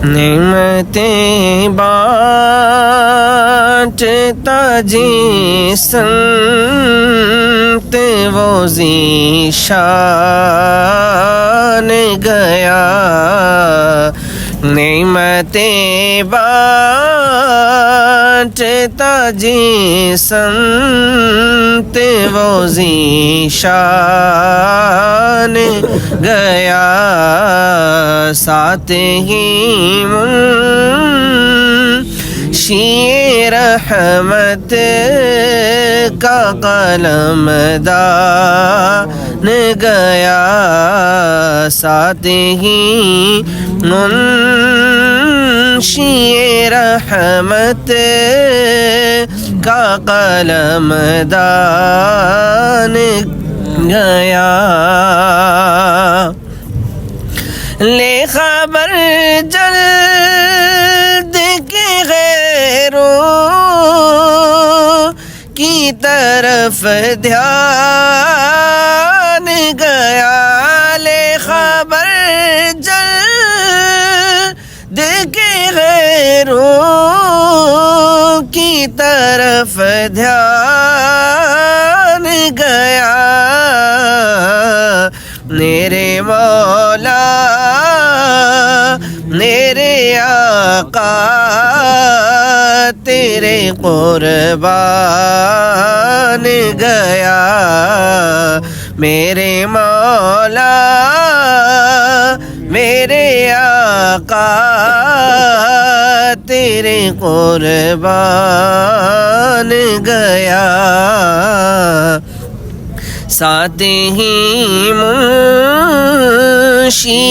نعمتیں بانٹتا جسم وہ ذیشان گیا، نعمتیں بانٹتا جسم وہ ذیشان گیا، ساتھ ہی منشی رحمت کا قلم دان گیا، ساتھ ہی منشی رحمت کا قلم دان گیا، لے خبر جلد کے غیروں کی طرف دھیان گیا، لے خبر جلد کے غیروں کی طرف دھیان گیا، میرے مولا میرے آقا تیرے قربان گیا، میرے مولا میرے آقا تیرے قربان گیا، ساتھ ہی منشی